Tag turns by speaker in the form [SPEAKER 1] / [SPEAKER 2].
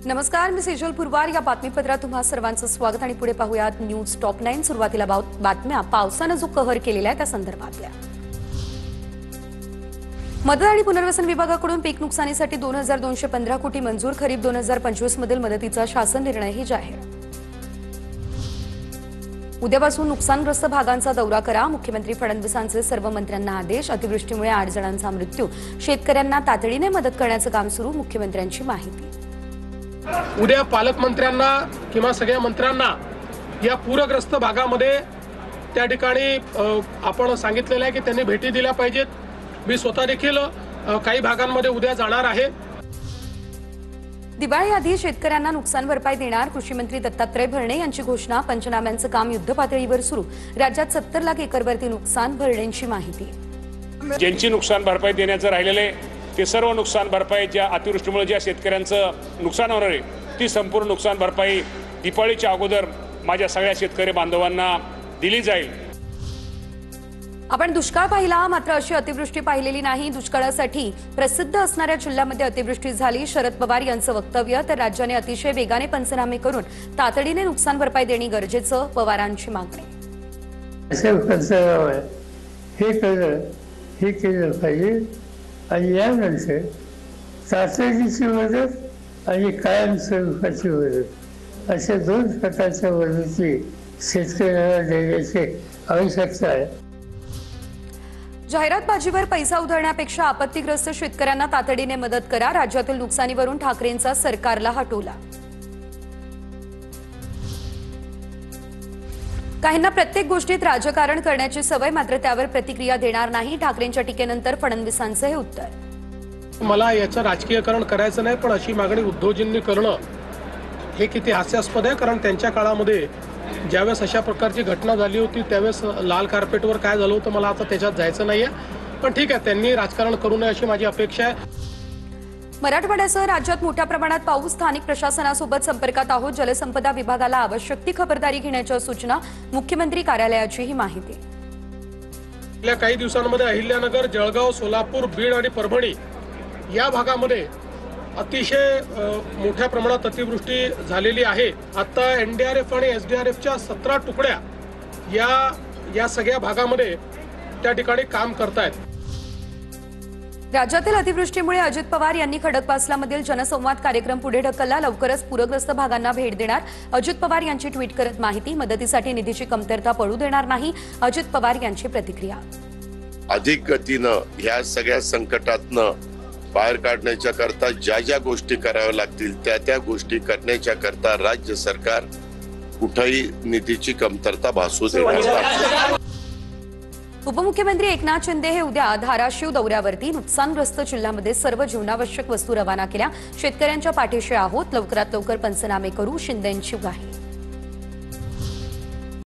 [SPEAKER 1] नमस्कार, मी सेजल पुरवार. या बातमीपत्रात तुम्हा सर्वांचं स्वागत आणि पुढे पाहूयात न्यूज टॉप 9. सुरुवातीला बातम्या पावसानं जो कहर केलेला आहे त्या संदर्भातल्या. मदत आणि पुनर्वसन विभागाकडून पीक नुकसानीसाठी 2215 कोटी मंजूर. खरीप 2025 मधील मदतीचा शासन निर्णयही जाहीर. उद्यापासून नुकसानग्रस्त भागांचा दौरा करा. मुख्यमंत्री फडणवीसांचे सर्व मंत्र्यांना आदेश. अतिवृष्टीमुळे 8 जणांचा मृत्यू. शेतकऱ्यांना तातडीने मदत करण्याचं काम सुरू. मुख्यमंत्र्यांची माहिती.
[SPEAKER 2] उद्या पालकमंत्र्यांना किंवा सगळ्या मंत्र्यांना या पूरग्रस्त भागामध्ये त्या ठिकाणी आपण सांगितलेलं आहे की त्यांनी भेटी दिल्या पाहिजेत. मी स्वतः देखील काही भागांमध्ये उद्या जाणार आहे.
[SPEAKER 1] दिवाळीआधी शेतकऱ्यांना नुकसान भरपाई देणार. कृषी मंत्री दत्तात्रय भरणे यांची घोषणा. पंचनाम्यांचं काम युद्धपातळीवर सुरू. राज्यात 70 लाख एकरवरती नुकसान. भरणेंची माहिती.
[SPEAKER 3] ज्यांची नुकसान भरपाई देण्याचं राहिलेले ते सर्व नुकसान भरपाई ज्या अतिवृष्टीमुळे ज्या शेतकऱ्यांचं नुकसान होणार आहे ती संपूर्ण नुकसान भरपाई दिवाळीच्या अगोदर माझ्या सगळ्या शेतकरी बांधवांना दिली जाईल.
[SPEAKER 1] आपण दुष्काळ पाहिला, मात्र अशी अतिवृष्टी पाहिलेली नाही. दुष्काळासाठी प्रसिद्ध असणाऱ्या जिल्ह्यामध्ये अतिवृष्टी झाली. शरद पवार यांचं वक्तव्य. तर राज्याने अतिशय वेगाने पंचनामे करून तातडीने नुकसान भरपाई देणे गरजेचं. पवारांची मागणी.
[SPEAKER 4] हे केलं पाहिजे आणि यानंतर तातडीची मदत आणि कायमस्वरूपाची मदत अशा 2 प्रकारच्या मदती शेतकऱ्यांना देण्याची आवश्यकता आहे.
[SPEAKER 1] जाहिरातबाजीवर पैसा उधळण्यापेक्षा आपत्तीग्रस्त शेतकऱ्यांना तातडीने मदत करा. राज्यातील नुकसानीवरून ठाकरेंचा सरकारला हटवला. काहींना प्रत्येक गोष्टीत राजकारण करण्याची सवय, मात्र त्यावर प्रतिक्रिया देणार नाही. ठाकरेंच्या टीकेनंतर फडणवीसांचं हे उत्तर.
[SPEAKER 2] मला याचं राजकीयकरण करायचं नाही, पण अशी मागणी उद्धवजींनी करणं हे किती हास्यास्पद आहे. कारण त्यांच्या काळामध्ये ज्यावेळेस अशा प्रकारची घटना झाली होती त्यावेळेस लाल कार्पेटवर काय झालं होतं मला आता त्याच्यात जायचं नाहीये. पण ठीक आहे, त्यांनी राजकारण करू नये अशी माझी अपेक्षा आहे.
[SPEAKER 1] मराठवाड्यासह राज्यात मोठ्या प्रमाणात पाऊस. स्थानिक प्रशासनासोबत संपर्कात आहोत. जलसंपदा विभागाला आवश्यक ती खबरदारी घेण्याच्या सूचना. मुख्यमंत्री कार्यालयाची ही माहिती.
[SPEAKER 2] गेल्या काही दिवसांमध्ये अहिल्यानगर, जळगाव, सोलापूर, बीड आणि परभणी या भागामध्ये अतिशय मोठ्या प्रमाणात अतिवृष्टी झालेली आहे. आता NDRF आणि SDRFच्या 17 तुकड्या या सगळ्या भागामध्ये त्या ठिकाणी काम करतायत.
[SPEAKER 1] राज्यातील अतिवृष्टीमुळे अजित पवार यांनी खडकवासलामधील जनसंवाद कार्यक्रम पुढे ढकलला. लवकरच पूरग्रस्त भागांना भेट देणार. अजित पवार यांची ट्विट करत माहिती. मदतीसाठी निधीची कमतरता पडू देणार नाही. अजित पवार यांची प्रतिक्रिया.
[SPEAKER 5] अधिक गतीनं ह्या सगळ्या संकटातनं बाहेर काढण्याच्या करता ज्या गोष्टी कराव्या लागतील त्या गोष्टी करण्याच्या करता राज्य सरकार कुठेही निधीची कमतरता भासू देणार नाही.
[SPEAKER 1] उपमुख्यमंत्री एकनाथ शिंदे हे उद्या धाराशिव दौऱ्यावरती. नुकसानग्रस्त जिल्ह्यामध्ये सर्व जीवनावश्यक वस्तू रवाना केल्या. शेतकऱ्यांच्या पाठीशी आहोत. लवकरात लवकर पंचनामे करू. शिंदेंची ग्वाही.